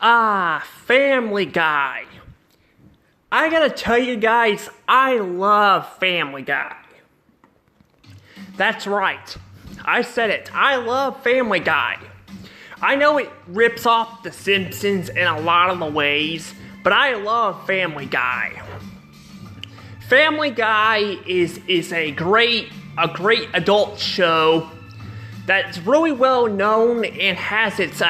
Family Guy. I gotta tell you guys, I love Family Guy. That's right. I said it. I love Family Guy. I know it rips off The Simpsons in a lot of the ways, but I love Family Guy. Family Guy is a great adult show that's really well known and has it's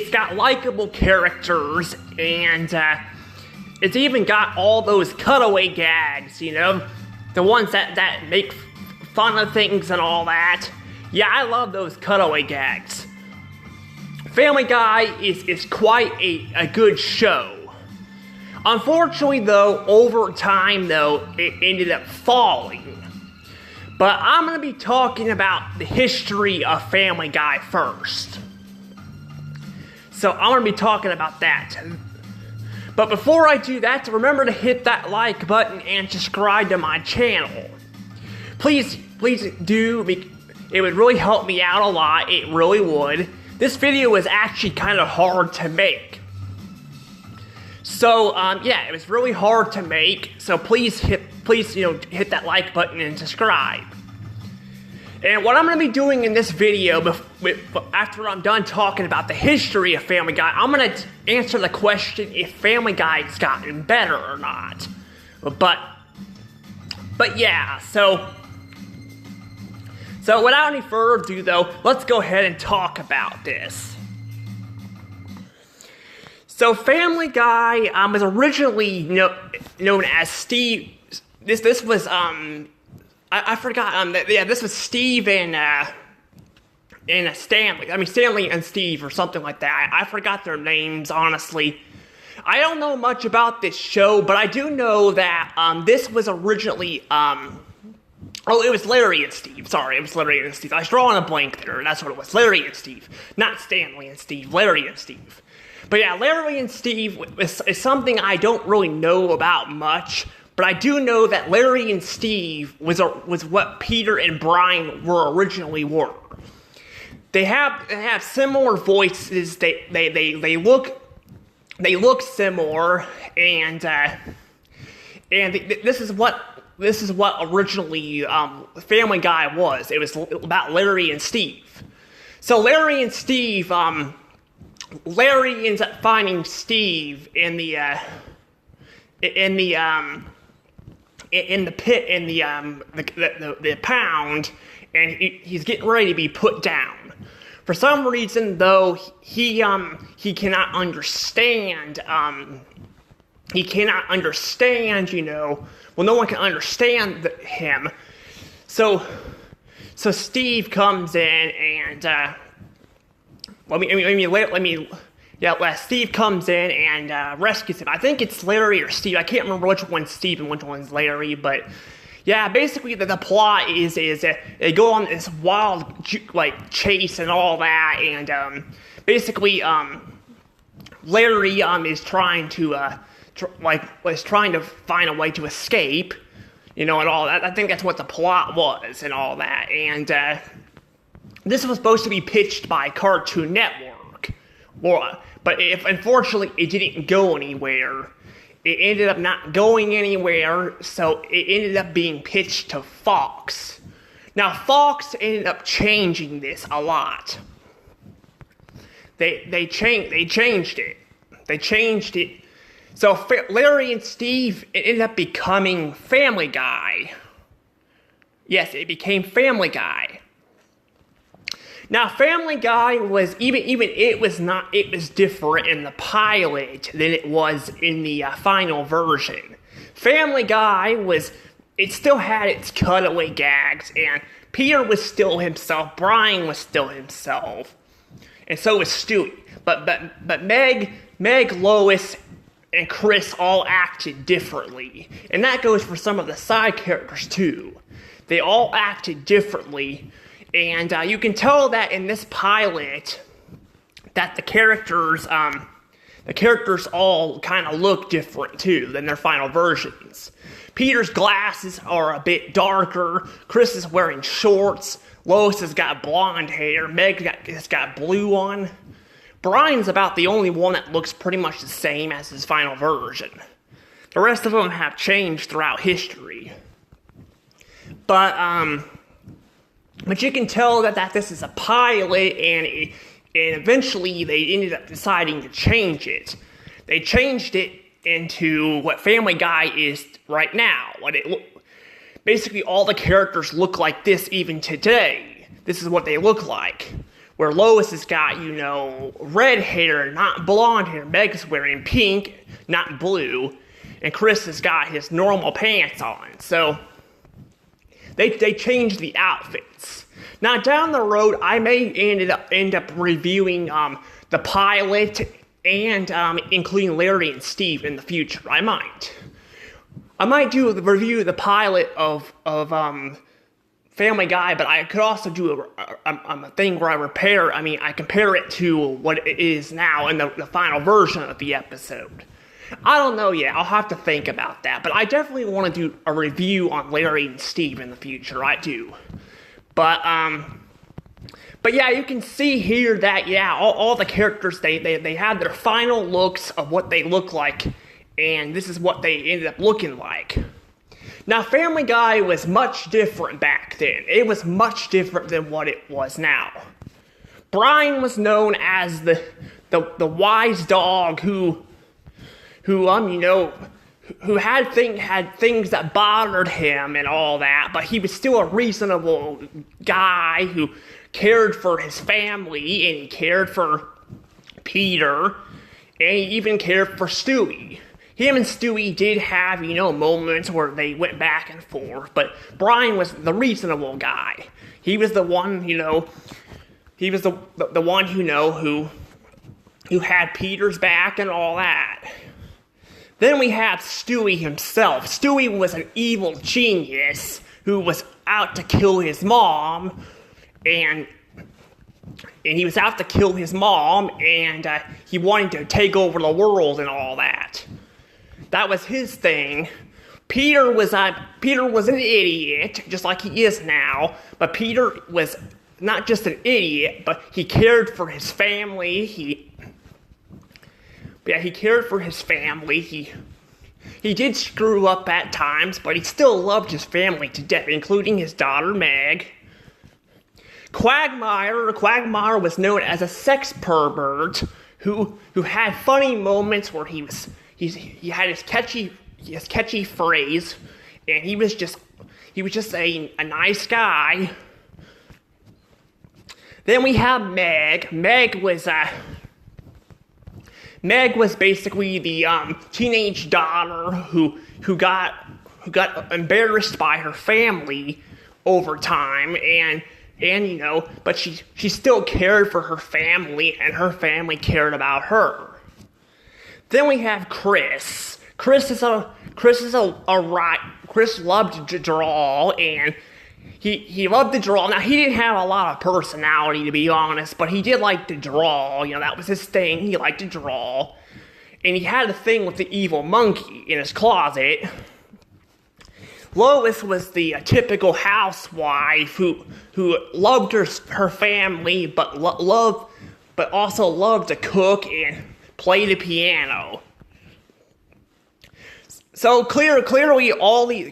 got likable characters, and it's even got all those cutaway gags, you know, the ones that make fun of things and all that. Yeah, I love those cutaway gags. Family Guy is quite a good show. Unfortunately, though, over time, though, it ended up falling. But I'm going to be talking about the history of Family Guy first. So I'm going to be talking about that. But before I do that, remember to hit that like button and subscribe to my channel. Please do. It would really help me out a lot. It really would. This video is actually kind of hard to make. So, yeah, it was really hard to make. So please hit that like button and subscribe. And what I'm going to be doing in this video, after I'm done talking about the history of Family Guy, I'm going to answer the question if Family Guy's gotten better or not. But yeah, so without any further ado, though, let's go ahead and talk about this. So Family Guy was originally known as Steve. This was I forgot. This was Steve and Stanley. I mean Stanley and Steve or something like that. I forgot their names, honestly. I don't know much about this show, but I do know that this was originally it was Larry and Steve. Sorry, it was Larry and Steve. I was drawing a blank there. That's what it was. Larry and Steve, not Stanley and Steve. Larry and Steve. But yeah, Larry and Steve is something I don't really know about much. But I do know that Larry and Steve was what Peter and Brian originally were. They have similar voices. They look similar, and this is what originally Family Guy was. It was about Larry and Steve. So Larry and Steve, Larry ends up finding Steve in the pit, in the pound, and he's getting ready to be put down. For some reason, though, he cannot understand. He cannot understand. Well, no one can understand him. So Steve comes in and Steve comes in and rescues him. I think it's Larry or Steve. I can't remember which one's Steve and which one's Larry, but yeah, basically the plot is they go on this wild chase and all that, and basically Larry is trying to find a way to escape, and all that. I think that's what the plot was and all that, and this was supposed to be pitched by Cartoon Network. But unfortunately, it didn't go anywhere. It ended up not going anywhere, so it ended up being pitched to Fox. Now, Fox ended up changing this a lot. They changed it. They changed it. So Larry and Steve, it ended up becoming Family Guy. Yes, it became Family Guy. Now, Family Guy was it was different in the pilot than it was in the final version. Family Guy it still had its cutaway gags, and Peter was still himself, Brian was still himself, and so was Stewie. But Meg, Lois, and Chris all acted differently, and that goes for some of the side characters too. They all acted differently. And you can tell that in this pilot that the characters all kind of look different too than their final versions. Peter's glasses are a bit darker. Chris is wearing shorts. Lois has got blonde hair. Meg has got blue on. Brian's about the only one that looks pretty much the same as his final version. The rest of them have changed throughout history. But you can tell that this is a pilot, and eventually they ended up deciding to change it. They changed it into what Family Guy is right now. Basically, all the characters look like this even today. This is what they look like. Where Lois has got, red hair, not blonde hair. Meg's wearing pink, not blue. And Chris has got his normal pants on. So, they changed the outfits. Now, down the road, I may end up reviewing the pilot and including Larry and Steve in the future. I might do a review of the pilot of Family Guy, but I could also do a thing where I compare it to what it is now in the final version of the episode. I don't know yet. I'll have to think about that. But I definitely want to do a review on Larry and Steve in the future. I do. But yeah, you can see here that, all the characters, they had their final looks of what they look like. And this is what they ended up looking like. Now, Family Guy was much different back then. It was much different than what it was now. Brian was known as the wise dog who had things that bothered him and all that, but he was still a reasonable guy who cared for his family, and he cared for Peter, and he even cared for Stewie. Him and Stewie did have, moments where they went back and forth, but Brian was the reasonable guy. He was the one, he was the one, who had Peter's back and all that. Then we have Stewie himself. Stewie was an evil genius who was out to kill his mom, and he was out to kill his mom, and he wanted to take over the world and all that. That was his thing. Peter was an idiot, just like he is now. But Peter was not just an idiot, but he cared for his family. He cared for his family. He did screw up at times, but he still loved his family to death, including his daughter Meg. Quagmire was known as a sex pervert who had funny moments where he had his catchy phrase, and he was just a nice guy. Then we have Meg. Meg was basically the teenage daughter who got embarrassed by her family over time, but she still cared for her family, and her family cared about her. Then we have Chris. Chris loved to draw, and he loved to draw. Now, he didn't have a lot of personality, to be honest, but he did like to draw. That was his thing. He liked to draw. And he had a thing with the evil monkey in his closet. Lois was the typical housewife who loved her family, but also loved to cook and play the piano. So clearly all these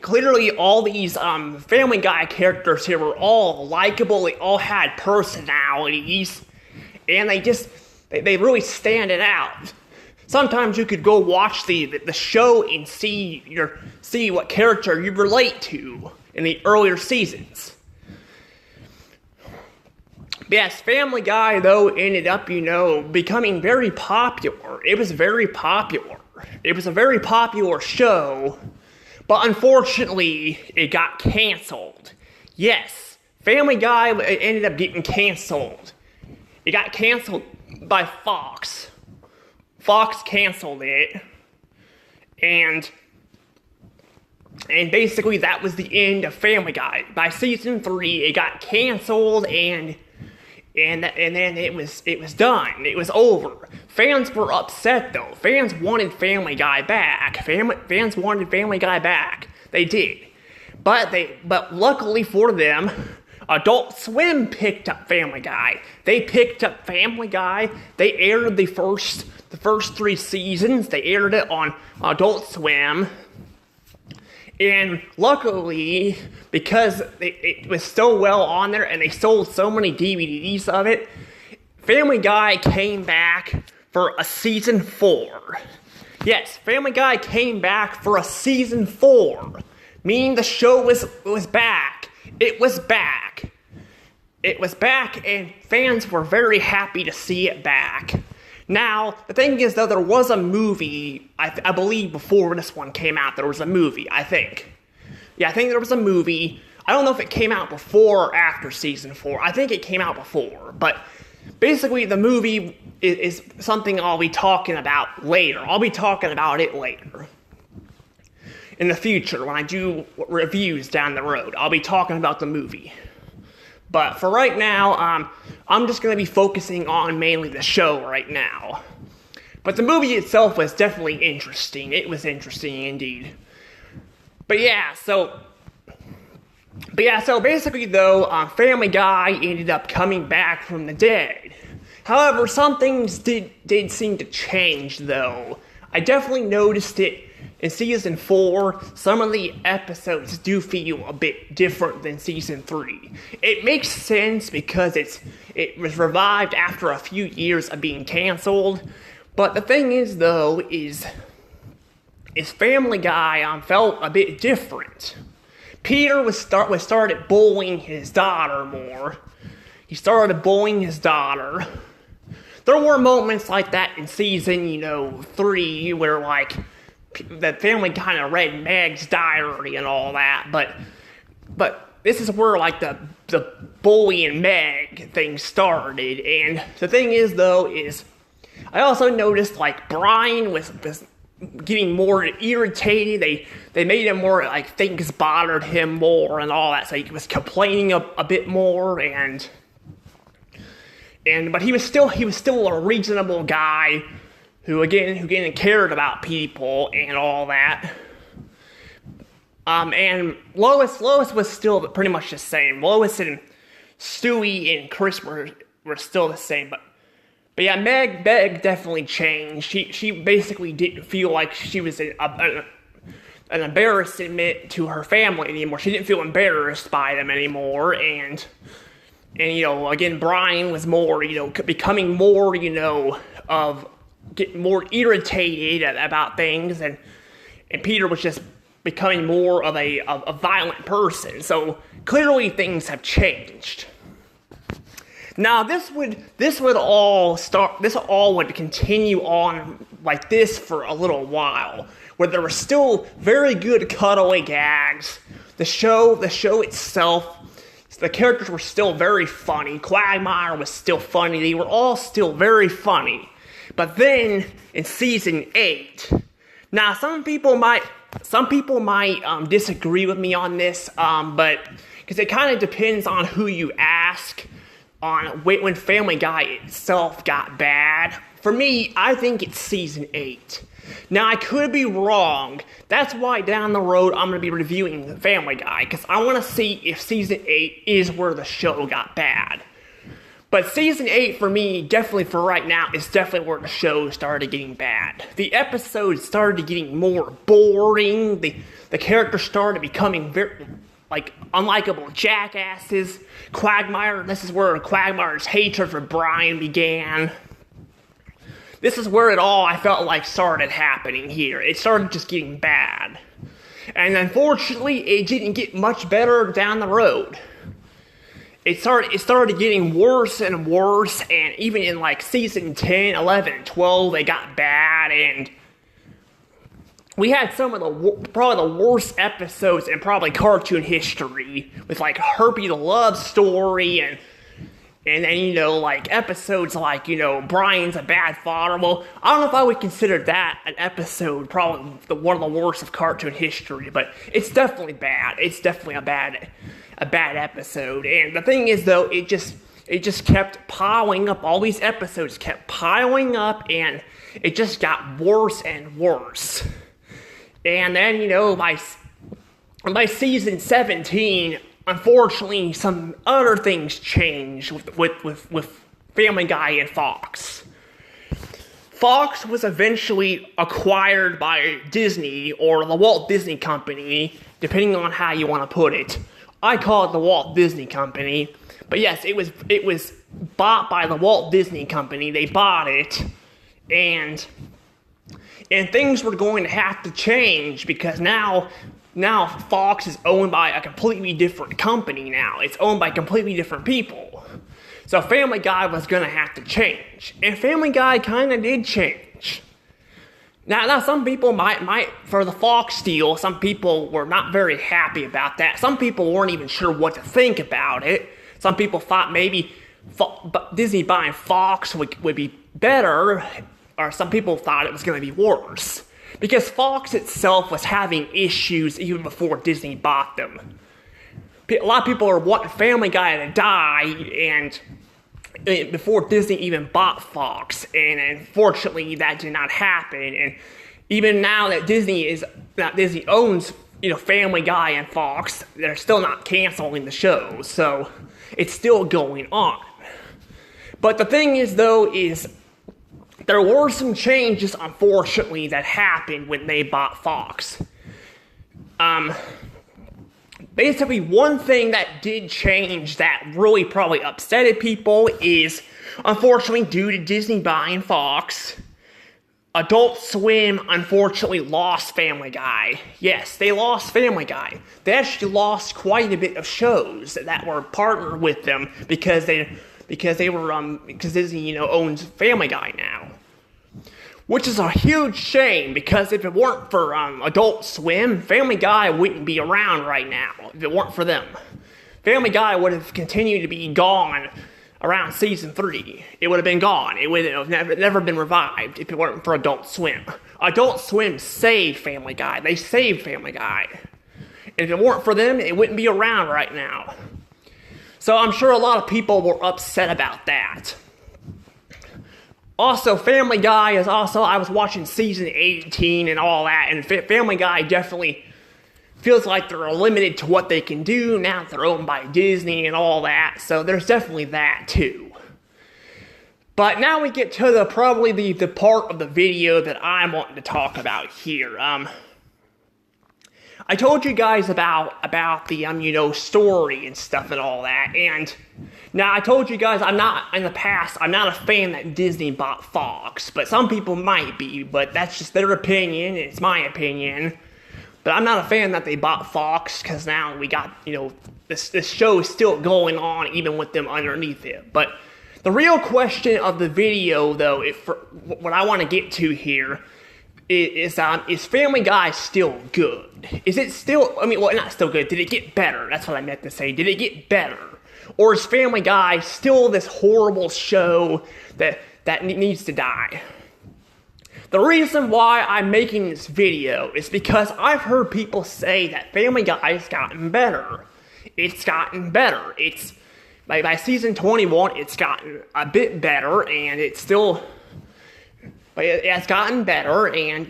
Family Guy characters here were all likable. They all had personalities, and they really stand it out. Sometimes you could go watch the show and see what character you relate to in the earlier seasons. Yes, Family Guy, though, ended up, becoming very popular. It was very popular. It was a very popular show, but unfortunately, it got canceled. Yes, Family Guy ended up getting canceled. It got canceled by Fox. Fox canceled it, and basically that was the end of Family Guy. By season 3, it got canceled, and then it was done. It was over. Fans were upset, though. Fans wanted Family Guy back. Fans wanted Family Guy back. They did. But luckily for them, Adult Swim picked up Family Guy. They picked up Family Guy. They aired the first 3 seasons. They aired it on Adult Swim. And luckily, because it was so well on there and they sold so many DVDs of it, Family Guy came back for a season 4. Yes, Family Guy came back for a season 4, meaning the show was back. It was back. It was back, and fans were very happy to see it back. Now, the thing is, though, there was a movie, I believe before this one came out, there was a movie, I think. Yeah, I think there was a movie. I don't know if it came out before or after season 4. I think it came out before, but basically the movie is something I'll be talking about later. I'll be talking about it later. In the future, when I do reviews down the road, I'll be talking about the movie. But for right now, I'm just going to be focusing on mainly the show right now. But the movie itself was definitely interesting. It was interesting indeed. But yeah, so basically though, Family Guy ended up coming back from the dead. However, some things did seem to change though. I definitely noticed it in season 4. Some of the episodes do feel a bit different than season 3. It makes sense because it was revived after a few years of being canceled. But the thing is though, is Family Guy felt a bit different. Peter started bullying his daughter more. He started bullying his daughter. There were moments like that in season, 3 where like the family kind of read Meg's diary and all that, but this is where like the bullying Meg thing started. And the thing is though, is I also noticed like Brian was getting more irritated. They made him more like things bothered him more and all that, so he was complaining a bit more but he was still a reasonable guy who again cared about people and all that. And Lois was still pretty much the same. Lois and Stewie and Chris were still the same, but yeah, Meg definitely changed. She basically didn't feel like she was an embarrassment to her family anymore. She didn't feel embarrassed by them anymore, and again, Brian was more, becoming more, getting more irritated about things, and Peter was just becoming more of a violent person. So clearly things have changed. Now this all would continue on like this for a little while, where there were still very good cutaway gags. The show itself, the characters were still very funny. Quagmire was still funny. They were all still very funny. But then in season 8, now some people might disagree with me on this, but because it kind of depends on who you ask on when Family Guy itself got bad. For me, I think it's season 8. Now, I could be wrong. That's why down the road I'm going to be reviewing Family Guy, because I want to see if season 8 is where the show got bad. But season 8 for me, definitely for right now, is definitely where the show started getting bad. The episodes started getting more boring. The characters started becoming very, unlikable jackasses. Quagmire, this is where Quagmire's hatred for Brian began. This is where it all, I felt like, started happening here. It started just getting bad. And unfortunately, it didn't get much better down the road. It started getting worse and worse, and even in season 10, 11, 12, they got bad, and we had some of probably the worst episodes in probably cartoon history, with Herpy the Love Story, and then, episodes Brian's a bad father. Well, I don't know if I would consider that an episode, probably one of the worst of cartoon history, but it's definitely bad. It's definitely a bad episode. And the thing is, though, it just kept piling up. All these episodes kept piling up, and it just got worse and worse. And then, by season 17, unfortunately, some other things changed with Family Guy and Fox. Fox was eventually acquired by Disney, or the Walt Disney Company, depending on how you want to put it. I call it the Walt Disney Company, but yes, it was bought by the Walt Disney Company. They bought it, and things were going to have to change because now Fox is owned by a completely different company now. It's owned by completely different people. So Family Guy was going to have to change. And Family Guy kind of did change. Now some people might, for the Fox deal, some people were not very happy about that. Some people weren't even sure what to think about it. Some people thought maybe Disney buying Fox would be better, or some people thought it was going to be worse. Because Fox itself was having issues even before Disney bought them. A lot of people are wanting Family Guy to die, and before Disney even bought Fox, and unfortunately that did not happen. And even now that Disney owns Family Guy and Fox, they're still not canceling the show, so it's still going on. But the thing is, though, is there were some changes, unfortunately, that happened when they bought Fox. Basically, one thing that did change that really probably upsetted people is, unfortunately, due to Disney buying Fox, Adult Swim unfortunately lost Family Guy. Yes, they lost Family Guy. They actually lost quite a bit of shows that were partnered with them because Disney owns Family Guy now. Which is a huge shame, because if it weren't for Adult Swim, Family Guy wouldn't be around right now, if it weren't for them. Family Guy would have continued to be gone around season 3. It would have been gone. It would have never been revived if it weren't for Adult Swim. Adult Swim saved Family Guy. They saved Family Guy. And if it weren't for them, it wouldn't be around right now. So I'm sure a lot of people were upset about that. Also, Family Guy is also, I was watching season 18 and all that, and Family Guy definitely feels like they're limited to what they can do now that they're owned by Disney and all that, so there's definitely that too. But now we get to probably the part of the video that I'm wanting to talk about here. I told you guys about the story and stuff and all that, and now I told you guys I'm not a fan that Disney bought Fox, but some people might be, but that's just their opinion, it's my opinion. But I'm not a fan that they bought Fox, because now we got, this show is still going on even with them underneath it. But the real question of the video, though, what I want to get to here, is Family Guy still good? Is it still, not still good, did it get better? That's what I meant to say, did it get better? Or is Family Guy still this horrible show that needs to die? The reason why I'm making this video is because I've heard people say that Family Guy has gotten better. It's gotten better. It's, by season 21, it's gotten a bit better, and it's still, but it has gotten better, and,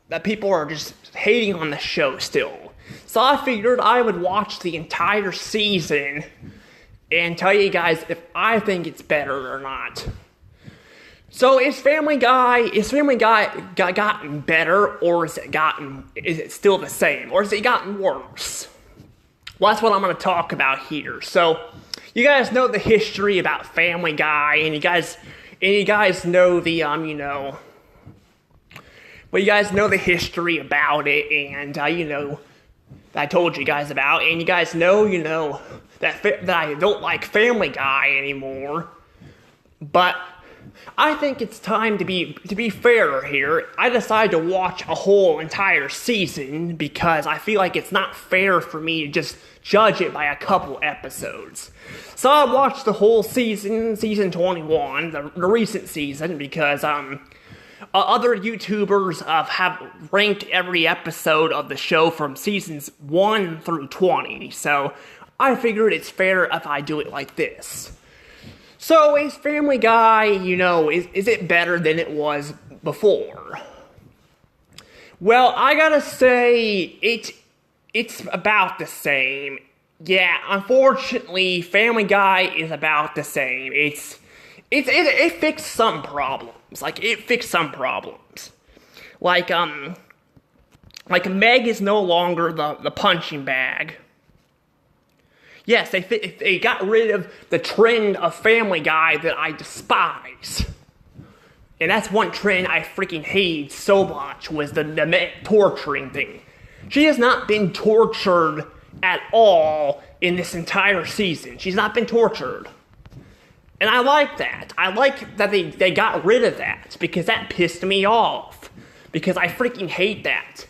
that people are just hating on the show still. So I figured I would watch the entire season and tell you guys if I think it's better or not. So is Family Guy gotten better, or is it still the same, or has it gotten worse? Well, that's what I'm going to talk about here. So you guys know the history about Family Guy, and you guys know the but you guys know the history about it, and that I told you guys about, and you guys know that I don't like Family Guy anymore. But I think it's time to be fairer here. I decided to watch a whole entire season because I feel like it's not fair for me to just judge it by a couple episodes. So I watched the whole season 21, the recent season, because other YouTubers have ranked every episode of the show from seasons 1 through 20. So I figured it's fair if I do it like this. So, is Family Guy, is it better than it was before? Well, I gotta say, it's about the same. Yeah, unfortunately, Family Guy is about the same. It fixed some problems. Like, it fixed some problems. Like, Meg is no longer the punching bag. Yes, they got rid of the trend of Family Guy that I despise. And that's one trend I freaking hated so much, was the Meg torturing thing. She has not been tortured at all in this entire season. She's not been tortured. And I like that. I like that they got rid of that, because that pissed me off. Because I freaking hate that.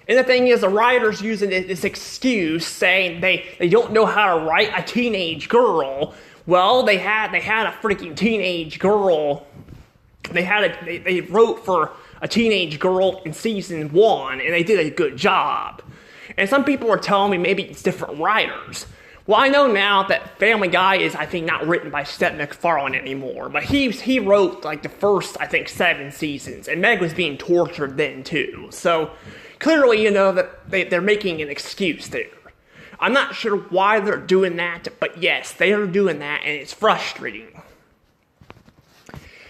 And the thing is, the writers using this excuse, saying they don't know how to write a teenage girl. Well, they had a freaking teenage girl. They wrote for a teenage girl in season 1, and they did a good job. And some people are telling me maybe it's different writers. Well, I know now that Family Guy is, I think, not written by Seth MacFarlane anymore, but he wrote, like, the first, I think, 7 seasons, and Meg was being tortured then, too. So, clearly, you know, that they're making an excuse there. I'm not sure why they're doing that, but yes, they are doing that, and it's frustrating.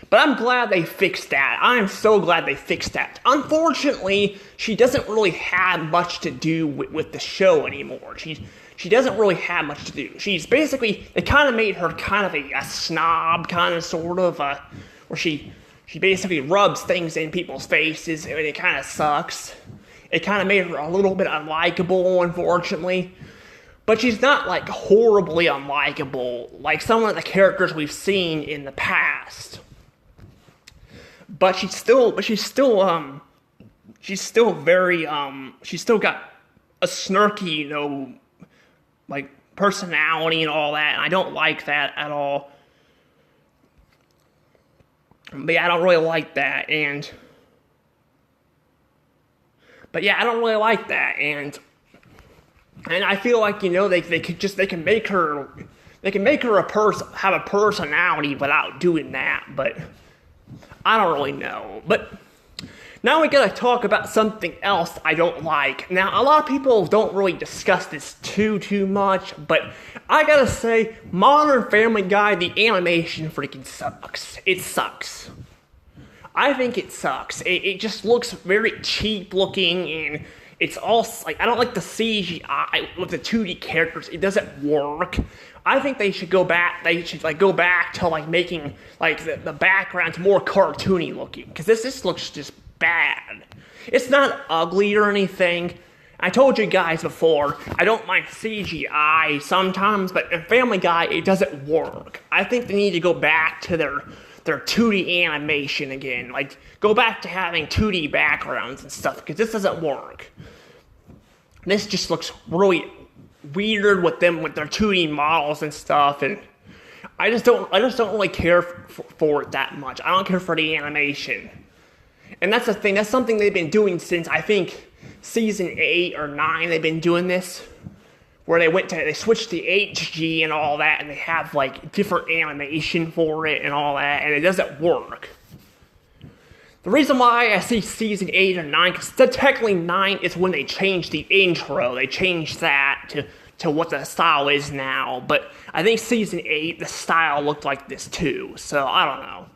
But I'm glad they fixed that. I am so glad they fixed that. Unfortunately, she doesn't really have much to do with the show anymore. She doesn't really have much to do. She's basically, they kind of made her kind of a snob, kind of, sort of, where she basically rubs things in people's faces, and it kind of sucks. It kind of made her a little bit unlikable, unfortunately. But she's not, like, horribly unlikable, like some of the characters we've seen in the past. But she's still very, she's still got a snarky, you know, like, personality and all that, and I don't like that at all. But yeah, I don't really like that, but yeah, I don't really like that, and I feel like, you know, they can make her have a personality without doing that, but I don't really know. But now we gotta talk about something else I don't like. Now, a lot of people don't really discuss this too much, but I gotta say, Modern Family Guy, the animation freaking sucks. It sucks. I think it sucks. It just looks very cheap looking, and it's all, like, I don't like the CGI with the 2D characters. It doesn't work. I think they should go back to, like, making, like, the backgrounds more cartoony looking, because this looks just bad. It's not ugly or anything. I told you guys before, I don't mind CGI sometimes, but in Family Guy, it doesn't work. I think they need to go back to their 2D animation again. Like, go back to having 2D backgrounds and stuff, because this doesn't work. This just looks really weird with their 2D models and stuff, and I just don't really care for it that much. I don't care for the animation. And that's the thing, that's something they've been doing since, I think, season 8 or 9, they've been doing this, where they switched to HG and all that, and they have, like, different animation for it and all that, and it doesn't work. The reason why I see season 8 or 9, because technically 9 is when they changed the intro, they changed that to what the style is now, but I think season 8, the style looked like this too, so I don't know.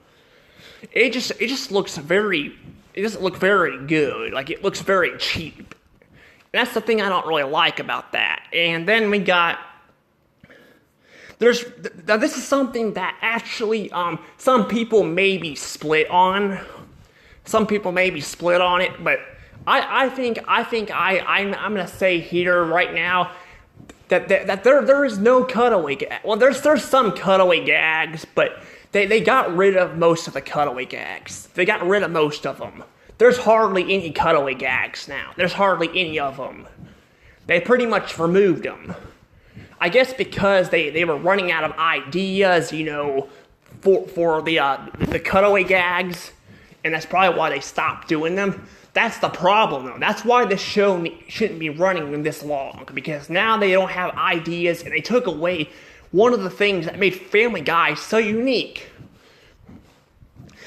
It just looks very, it doesn't look very good, like, it looks very cheap. And that's the thing I don't really like about that. And then we got, now this is something that actually, some people may be split on. Some people may be split on it, but I'm gonna say here right now that there is no cutaway gag. Well, there's some cutaway gags, but they got rid of most of the cutaway gags. They got rid of most of them. There's hardly any cutaway gags now. There's hardly any of them. They pretty much removed them. I guess because they were running out of ideas, you know, for the cutaway gags, and that's probably why they stopped doing them. That's the problem, though. That's why this show shouldn't be running this long, because now they don't have ideas, and they took away one of the things that made Family Guy so unique.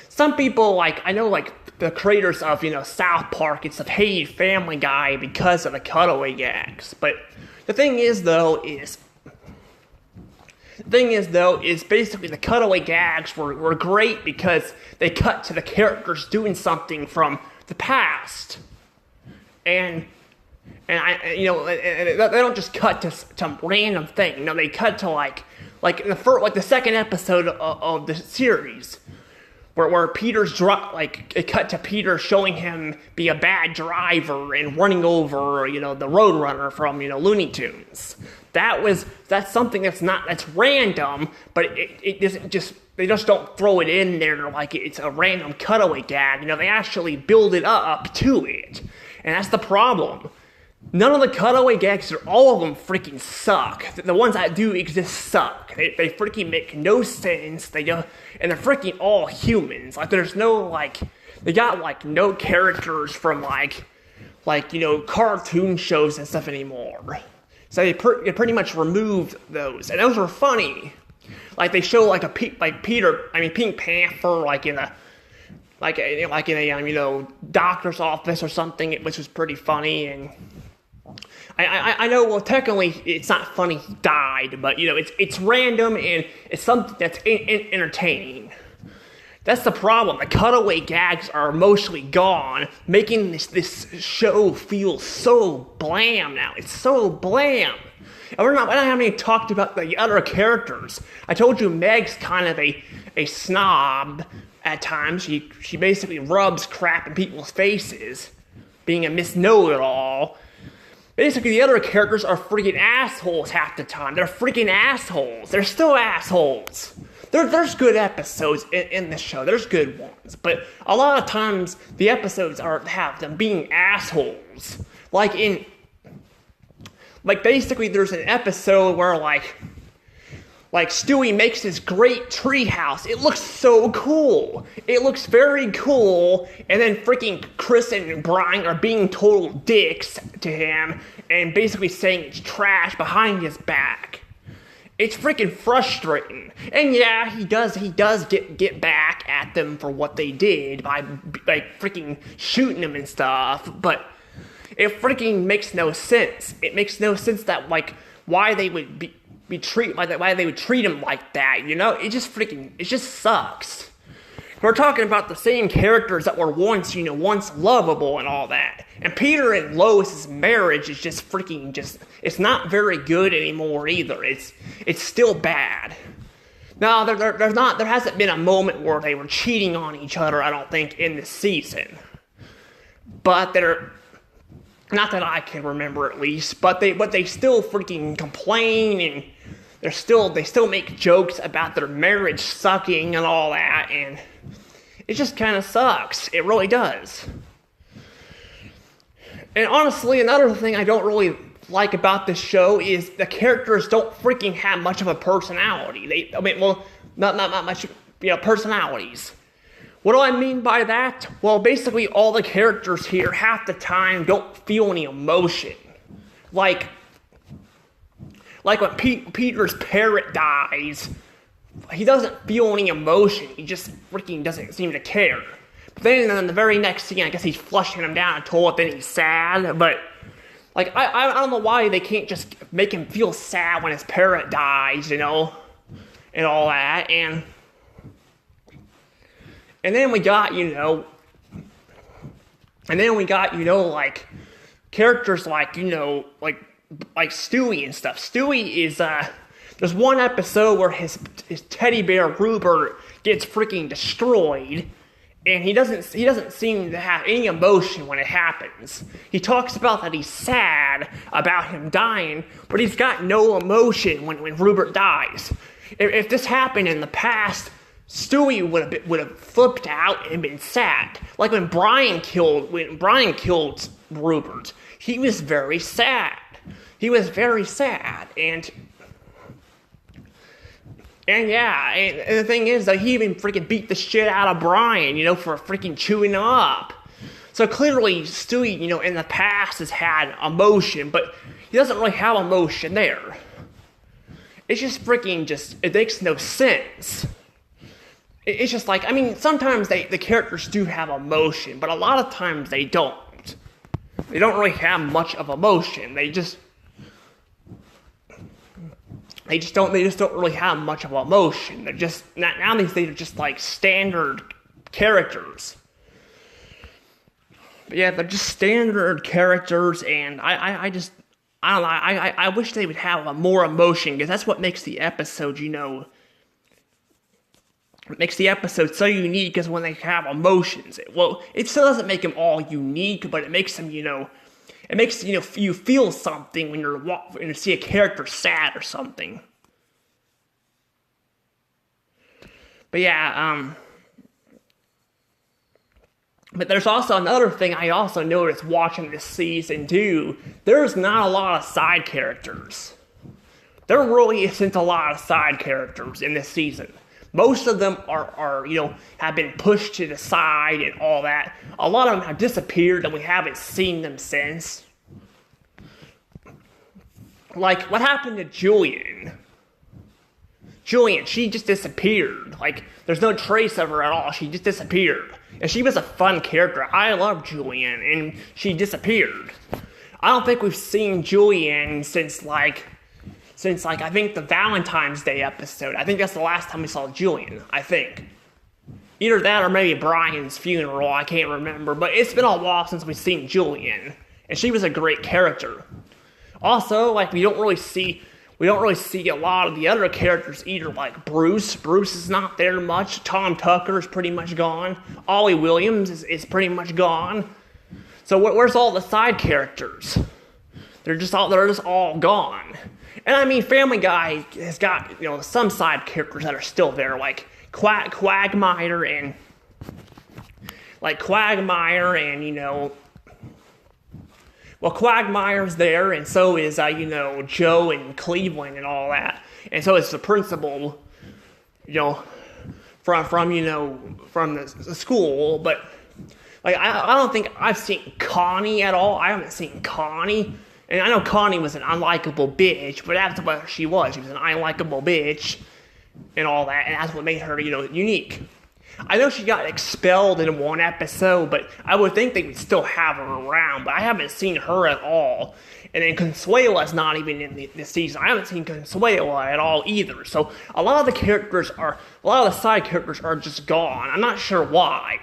Some people, like, I know, like, the creators of, you know, South Park and stuff hated Family Guy because of the cutaway gags, but The thing is, though, is basically the cutaway gags were great because they cut to the characters doing something from the past, and they don't just cut to some random thing. No, they cut to like the second episode of the series, where Peter's it cut to Peter showing him be a bad driver and running over the Roadrunner from Looney Tunes. That's something that's random, but it doesn't just, they just don't throw it in there like it's a random cutaway gag. They actually build it up to it, and that's the problem. None of the cutaway gags, all of them freaking suck. The ones that do exist suck. They freaking make no sense. And they're freaking all humans. Like there's no they got no characters from cartoon shows and stuff anymore. So they pretty much removed those, and those were funny. Like they show Pink Panther in a doctor's office or something, which was pretty funny. And I know, well, technically it's not funny he died, but it's random and it's something that's entertaining. That's the problem. The cutaway gags are mostly gone, making this show feel so bland now. It's so bland. And I haven't even talked about the other characters. I told you Meg's kind of a snob at times. She basically rubs crap in people's faces, being a Miss Know-It-All. Basically, the other characters are freaking assholes half the time. They're freaking assholes. They're still assholes. There's good episodes in this show. There's good ones. But a lot of times, the episodes have them being assholes. Basically, there's an episode where, Stewie makes this great tree house. It looks so cool. It looks very cool. And then freaking Chris and Brian are being total dicks to him and basically saying it's trash behind his back. It's freaking frustrating. And yeah, he does get back at them for what they did by freaking shooting them and stuff. But it freaking makes no sense. It makes no sense that why they would be treat like that, why they would treat him like that, It just sucks. We're talking about the same characters that were once lovable and all that. And Peter and Lois's marriage is it's not very good anymore either. It's still bad. Now, there hasn't been a moment where they were cheating on each other, I don't think, in this season. But not that I can remember at least, but they still freaking complain, and they still make jokes about their marriage sucking and all that, and it just kind of sucks. It really does. And honestly, another thing I don't really like about this show is the characters don't freaking have much of a personality. Not much, personalities. What do I mean by that? Well, basically all the characters here half the time don't feel any emotion. Like when Peter's parrot dies, he doesn't feel any emotion. He just freaking doesn't seem to care. But then in the very next scene, I guess he's flushing him down a toilet, then he's sad. But I don't know why they can't just make him feel sad when his parrot dies, and all that. And then we got, characters like Stewie and stuff. Stewie is, there's one episode where his teddy bear Rupert gets freaking destroyed, and he doesn't seem to have any emotion when it happens. He talks about that he's sad about him dying, but he's got no emotion when Rupert dies. If this happened in the past, Stewie would have flipped out and been sad. Like when Brian killed Rupert, he was very sad. He was very sad, and the thing is that he even freaking beat the shit out of Brian, for freaking chewing him up. So clearly Stewie, in the past has had emotion, but he doesn't really have emotion there. It's just freaking it makes no sense. It's just sometimes the characters do have emotion, but a lot of times they don't. They don't really have much of emotion. They just don't really have much of emotion. They're just nowadays they're just like standard characters. But yeah, they're just standard characters, and I just I don't know. I wish they would have more emotion, because that's what makes the episode, it makes the episode so unique, is when they have emotions. Well, it still doesn't make them all unique, but it makes them, it makes, you feel something when you see a character sad or something. But yeah, but there's also another thing I also noticed watching this season too. There's not a lot of side characters. There really isn't a lot of side characters in this season. Most of them are have been pushed to the side and all that. A lot of them have disappeared and we haven't seen them since. Like, what happened to Julian? Julian, she just disappeared. Like, there's no trace of her at all. She just disappeared. And she was a fun character. I love Julian, and she disappeared. I don't think we've seen Julian since I think the Valentine's Day episode. I think that's the last time we saw Julian, I think. Either that or maybe Brian's funeral, I can't remember. But it's been a while since we've seen Julian. And she was a great character. Also, like, we don't really see a lot of the other characters either, like Bruce. Bruce is not there much. Tom Tucker is pretty much gone. Ollie Williams is pretty much gone. So where's all the side characters? They're just all gone. And I mean, Family Guy has got, some side characters that are still there, like Quagmire and well, Quagmire's there, and so is, Joe and Cleveland and all that. And so is the principal, from the school. But, like, I don't think I've seen Connie at all. I haven't seen Connie. And I know Connie was an unlikable bitch, but that's what she was. She was an unlikable bitch and all that, and that's what made her, unique. I know she got expelled in one episode, but I would think they would still have her around, but I haven't seen her at all. And then Consuela's not even in this season. I haven't seen Consuela at all either. So a lot of the side characters are just gone. I'm not sure why.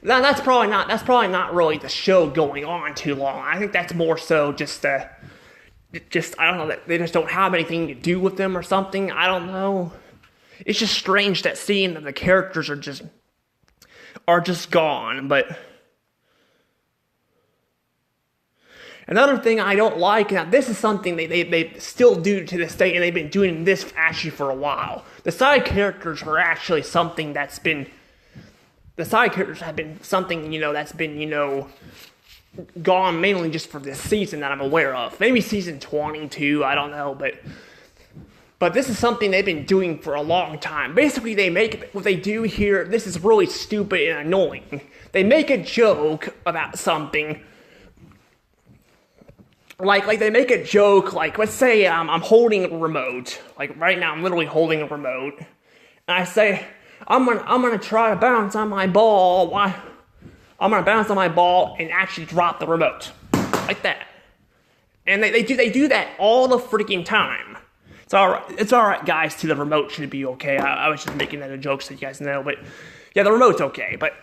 That's probably not really the show going on too long. I think that's more so just I don't know, that they just don't have anything to do with them or something. I don't know. It's just strange that seeing that the characters are just gone. But another thing I don't like, now this is something they still do to this day, and they've been doing this actually for a while. The side characters are actually something that's been, the side characters have been something, that's been, gone mainly just for this season that I'm aware of. Maybe season 22, I don't know, but this is something they've been doing for a long time. Basically, what they do here, this is really stupid and annoying. They make a joke about something. Like they make a joke, like, let's say I'm holding a remote. Like, right now, I'm literally holding a remote. And I say, I'm gonna try to bounce on my ball. Why? I'm gonna bounce on my ball and actually drop the remote. Like that. And they do that all the freaking time. It's alright, guys, the remote should be okay. I was just making that a joke so you guys know, but yeah, the remote's okay. But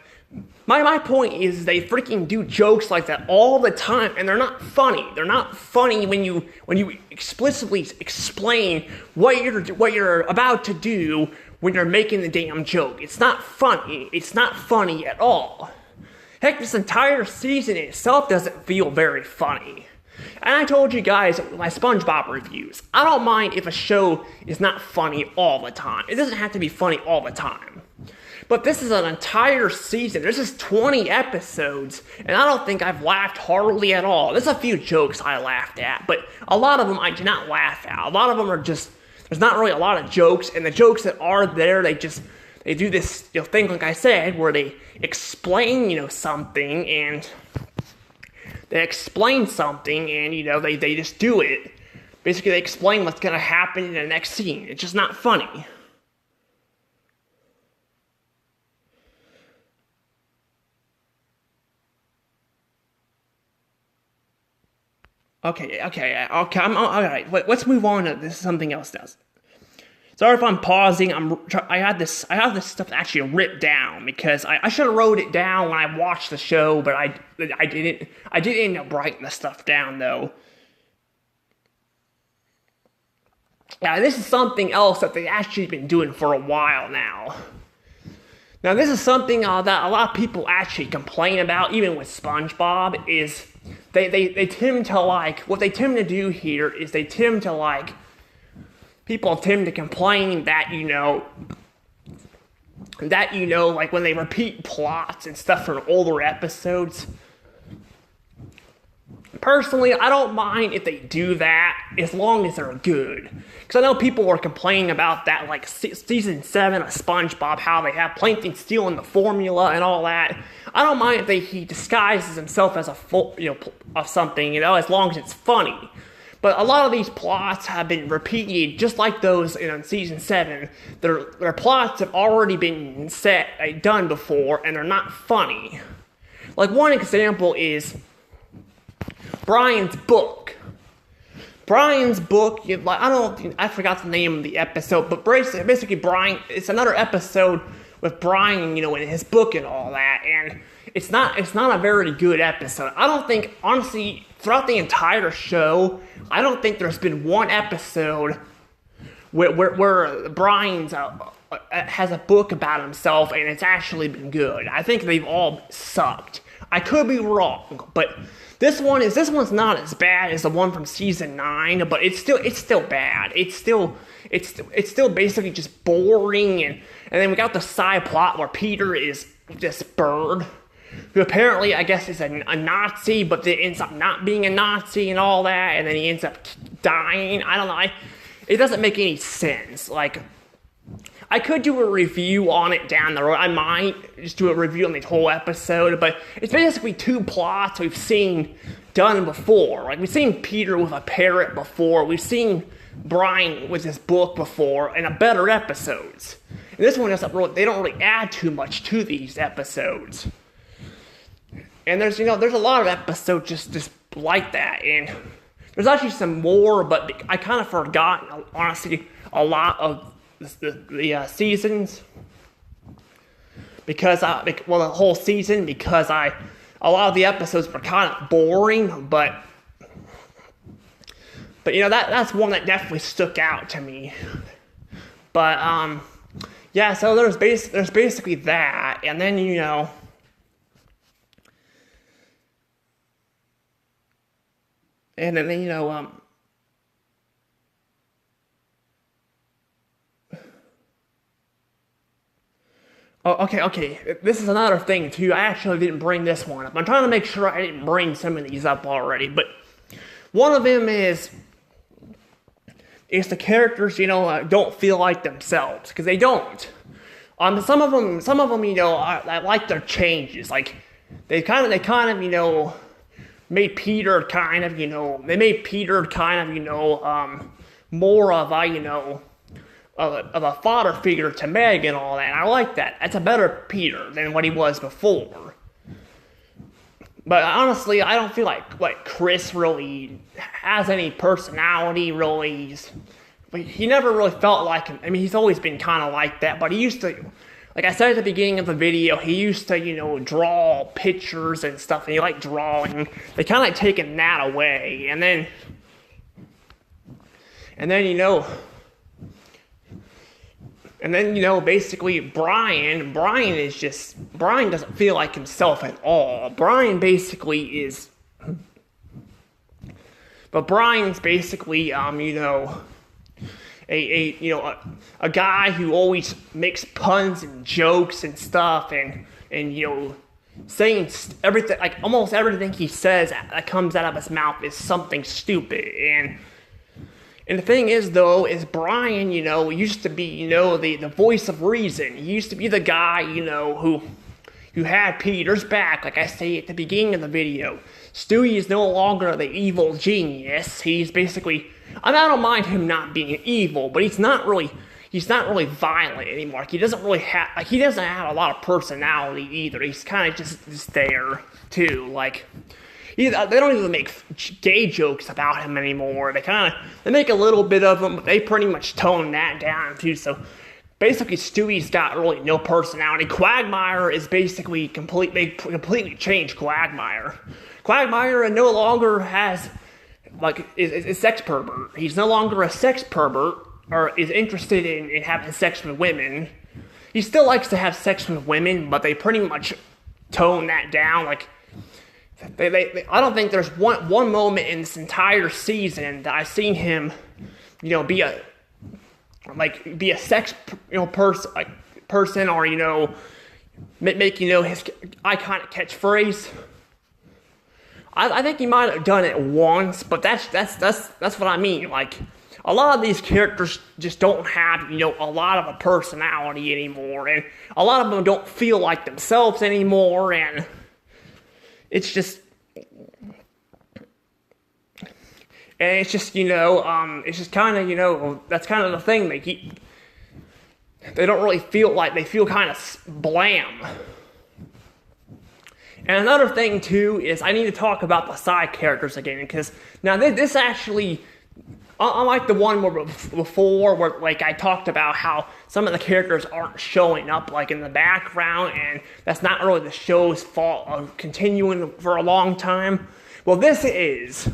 my point is they freaking do jokes like that all the time, and they're not funny. They're not funny when you explicitly explain what you're about to do when you're making the damn joke. It's not funny. It's not funny at all. Heck, this entire season itself doesn't feel very funny. And I told you guys my SpongeBob reviews. I don't mind if a show is not funny all the time. It doesn't have to be funny all the time. But this is an entire season. This is 20 episodes, and I don't think I've laughed hardly at all. There's a few jokes I laughed at, but a lot of them I did not laugh at. A lot of them are just, there's not really a lot of jokes, and the jokes that are there, they do this thing, like I said, where they explain, something, and they explain something, and, they just do it. Basically, they explain what's going to happen in the next scene. It's just not funny. Okay, all right, let's move on to this, something else now. Sorry if I'm pausing. I had this stuff actually written down because I should have wrote it down when I watched the show, but I didn't. I did end up writing the stuff down though. Now this is something else that they've actually been doing for a while now. Now this is something that a lot of people actually complain about, even with SpongeBob, is they tend to like, what they tend to do here is they tend to like, people tend to complain that, like when they repeat plots and stuff from older episodes. Personally, I don't mind if they do that as long as they're good. Because I know people were complaining about that, like season 7 of SpongeBob, how they have Plankton stealing the formula and all that. I don't mind if he disguises himself as of something, as long as it's funny. But a lot of these plots have been repeated, just like those in season 7. Their plots have already been done before, and they're not funny. Like one example is Brian's book. Brian's book, I forgot the name of the episode, but basically Brian, it's another episode with Brian, in his book and all that, and it's not a very good episode. I don't think, honestly, throughout the entire show, I don't think there's been one episode where Brian's has a book about himself and it's actually been good. I think they've all sucked. I could be wrong, but this one's not as bad as the one from season 9, but it's still bad. It's still basically just boring, and then we got the side plot where Peter is this bird who apparently, I guess, is a Nazi, but then ends up not being a Nazi and all that, and then he ends up dying. I don't know. It doesn't make any sense. Like, I could do a review on it down the road. I might just do a review on the whole episode, but it's basically 2 plots we've seen done before. Like, we've seen Peter with a parrot before. We've seen Brian with his book before, and a better episodes. And this one they don't really add too much to these episodes. And there's a lot of episodes just like that, and there's actually some more, but I kind of forgot, honestly, a lot of the seasons, because the whole season, because a lot of the episodes were kind of boring, but that's one that definitely stuck out to me. But yeah, so there's basically that, and then Oh, okay. This is another thing, too. I actually didn't bring this one up. I'm trying to make sure I didn't bring some of these up already. But one of them is the characters, don't feel like themselves. Because they don't. Some of them, I like their changes. Like, they kind of, made Peter kind of, more of a, of a father figure to Meg and all that. And I like that. That's a better Peter than what he was before. But honestly, I don't feel like Chris really has any personality, really. He never really felt like him. I mean, he's always been kind of like that, but he used to, like I said at the beginning of the video, he used to, draw pictures and stuff, and he liked drawing. They kind of taken that away, and then, basically Brian doesn't feel like himself at all. Brian's basically, a guy who always makes puns and jokes and stuff, and saying everything, like almost everything he says that comes out of his mouth is something stupid. And the thing is, though, is Brian, used to be, the voice of reason. He used to be the guy, who had Peter's back, like I say at the beginning of the video. Stewie is no longer the evil genius. He's basically, I don't mind him not being evil, but he's not really violent anymore. He doesn't have a lot of personality either. He's kind of just there, too. Like, They don't even make gay jokes about him anymore. They make a little bit of them, but they pretty much tone that down too. So basically, Stewie's got really no personality. Quagmire is basically they completely changed Quagmire. Quagmire no longer has is a sex pervert. He's no longer a sex pervert or is interested in having sex with women. He still likes to have sex with women, but they pretty much tone that down. Like I don't think there's one moment in this entire season that I've seen him, be a sex person or make his iconic catchphrase. I think he might have done it once, but that's what I mean. Like, a lot of these characters just don't have, a lot of a personality anymore, and a lot of them don't feel like themselves anymore, and it's just it's just kind of, that's kind of the thing. They don't really feel like, they feel kind of bland. And another thing, too, is I need to talk about the side characters again, because now this actually, unlike the one before where, I talked about how some of the characters aren't showing up, in the background, and that's not really the show's fault of continuing for a long time. Well, this is.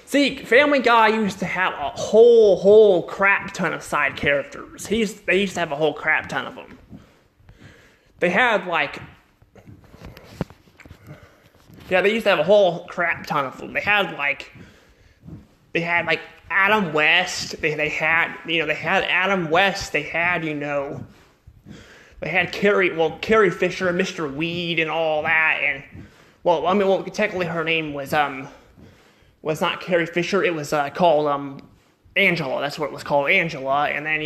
See, Family Guy used to have a whole crap ton of side characters. They used to have a whole crap ton of them. They had, they used to have a whole crap ton of them. They had Adam West. They had Adam West. They had Carrie Fisher, Mr. Weed, and all that. And technically her name was not Carrie Fisher. It was called Angela. That's what it was called, Angela. And then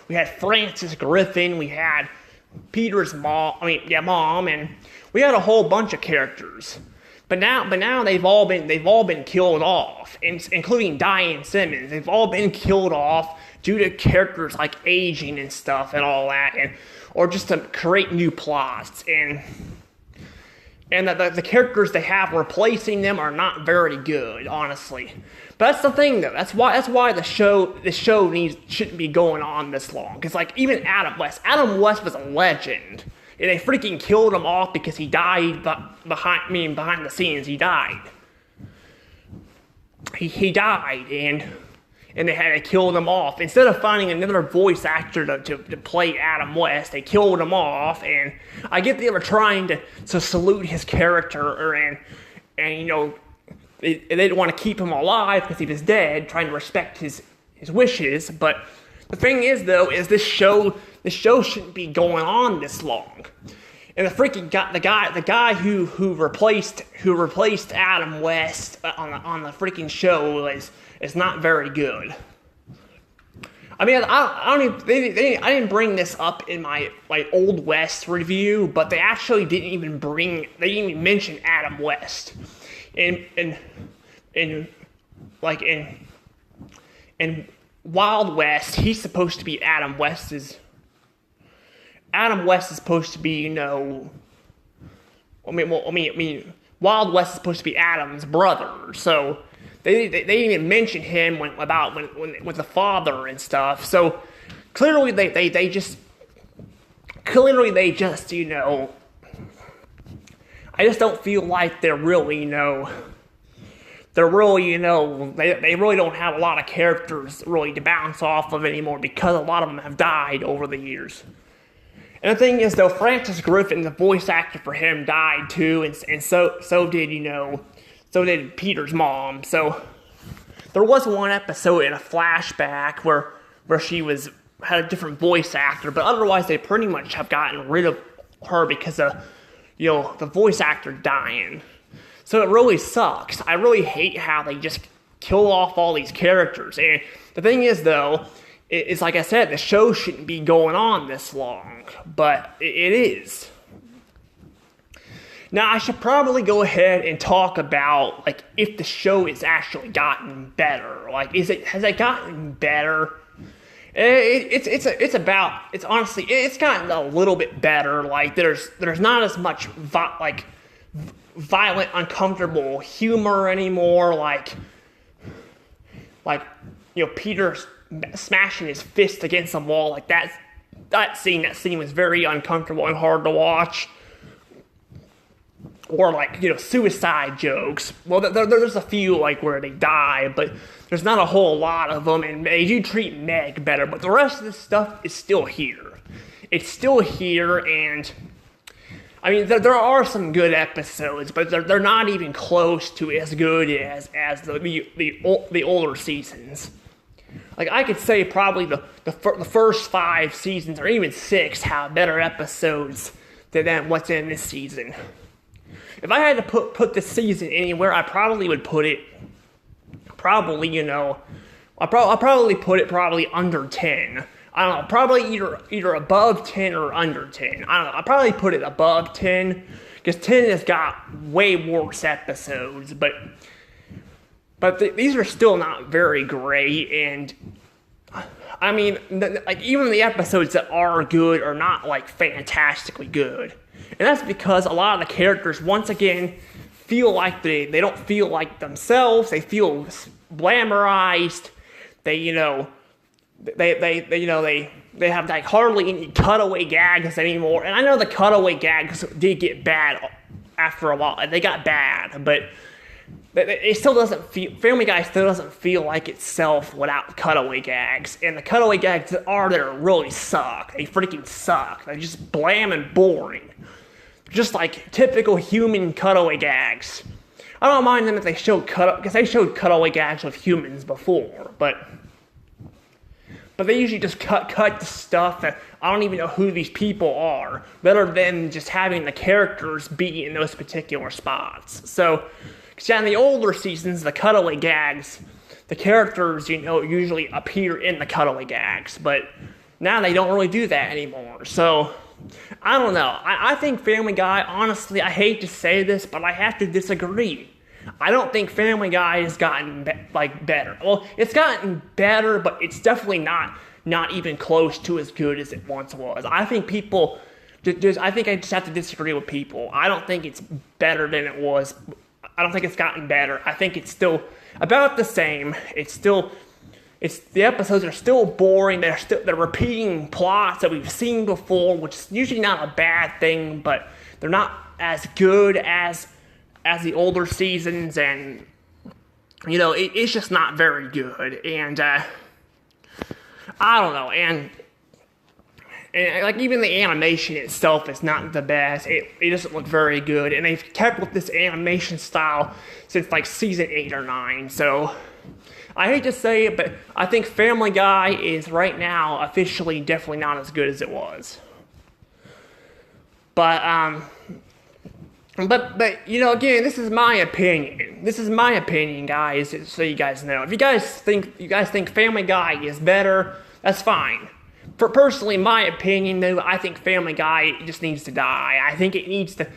we had Frances Griffin. We had Peter's mom. And we had a whole bunch of characters. But now they've all been killed off, including Diane Simmons. They've all been killed off due to characters like aging and stuff and all that, or just to create new plots. And the characters they have replacing them are not very good, honestly. But that's the thing, though. That's why the show shouldn't be going on this long. Because even Adam West was a legend. And they freaking killed him off because he died behind the scenes. He died. He died, and they had to kill him off. Instead of finding another voice actor to play Adam West, they killed him off. And I get they were trying to salute his character, and they didn't want to keep him alive because he was dead, trying to respect his wishes. But the thing is, though, is this show shouldn't be going on this long. And the guy who replaced Adam West on the freaking show is not very good. I mean, I didn't bring this up in my Old West review, but they actually didn't even mention Adam West. In Wild West, he's supposed to be Adam West is supposed to be, Wild West is supposed to be Adam's brother, so they didn't even mention him with the father and stuff. So clearly they just I just don't feel like they really don't have a lot of characters really to bounce off of anymore because a lot of them have died over the years. And the thing is, though, Frances Griffin, the voice actor for him, died too, and so did Peter's mom. So there was one episode in a flashback where she had a different voice actor, but otherwise they pretty much have gotten rid of her because of the voice actor dying. So it really sucks. I really hate how they just kill off all these characters. And the thing is, though, it's like I said, the show shouldn't be going on this long, but it is. Now, I should probably go ahead and talk about, if the show has actually gotten better. Has it gotten better? It's honestly, it's gotten a little bit better. There's not as much, violent, uncomfortable humor anymore, like Peter smashing his fist against the wall, like that scene was very uncomfortable and hard to watch. Or suicide jokes. Well, there's a few where they die, but there's not a whole lot of them, and they do treat Meg better. But the rest of this stuff is still here. It's still here, and I mean there are some good episodes, but they're not even close to as good as the older seasons. I could say probably the first 5 seasons, or even 6, have better episodes than what's in this season. If I had to put this season anywhere, I probably would put it I'll probably put it under 10. I don't know, probably either above 10 or under 10. I don't know, I'll probably put it above 10, because 10 has got way worse episodes, but these are still not very great, and I mean, even the episodes that are good are not fantastically good. And that's because a lot of the characters, once again, feel like they don't feel like themselves. They feel glamorized. They have hardly any cutaway gags anymore. And I know the cutaway gags did get bad after a while. They got bad, but it still doesn't feel. Family Guy still doesn't feel like itself without cutaway gags. And the cutaway gags that are there really suck. They freaking suck. They're just bland and boring. Just typical human cutaway gags. I don't mind them if they showed because they showed cutaway gags of humans before, but they usually just cut the stuff that I don't even know who these people are, rather than just having the characters be in those particular spots. So, because in the older seasons, the cutaway gags, the characters usually appear in the cutaway gags, but now they don't really do that anymore. So, I don't know. I think Family Guy, honestly, I hate to say this, but I have to disagree. I don't think Family Guy has gotten better. Well, it's gotten better, but it's definitely not even close to as good as it once was. I think I think I just have to disagree with people. I don't think it's better than it was. I don't think it's gotten better. I think it's still about the same. The episodes are still boring. They're repeating plots that we've seen before, which is usually not a bad thing, but they're not as good as the older seasons, and it's just not very good. And I don't know, and even the animation itself is not the best. It doesn't look very good, and they've kept with this animation style since season 8 or 9. So I hate to say it, but I think Family Guy is right now officially definitely not as good as it was. But again, this is my opinion. This is my opinion, guys, so you guys know. If you guys think Family Guy is better, that's fine. For personally, my opinion, though, I think Family Guy just needs to die. I think it needs to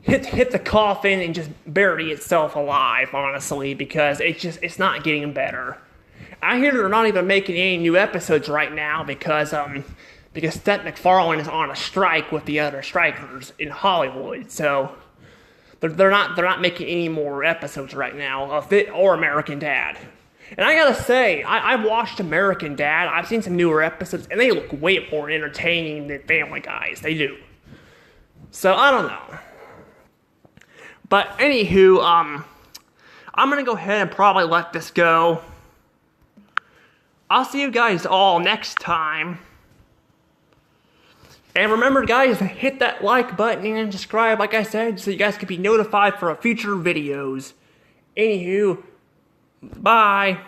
hit the coffin and just bury itself alive, honestly, because it's not getting better. I hear they're not even making any new episodes right now because Seth MacFarlane is on a strike with the other strikers in Hollywood, so they're not making any more episodes right now of it or American Dad. And I gotta say, I've watched American Dad. I've seen some newer episodes, and they look way more entertaining than Family Guy's. They do. So I don't know. But anywho, I'm gonna go ahead and probably let this go. I'll see you guys all next time. And remember, guys, hit that like button and subscribe, like I said, so you guys can be notified for future videos. Anywho, bye.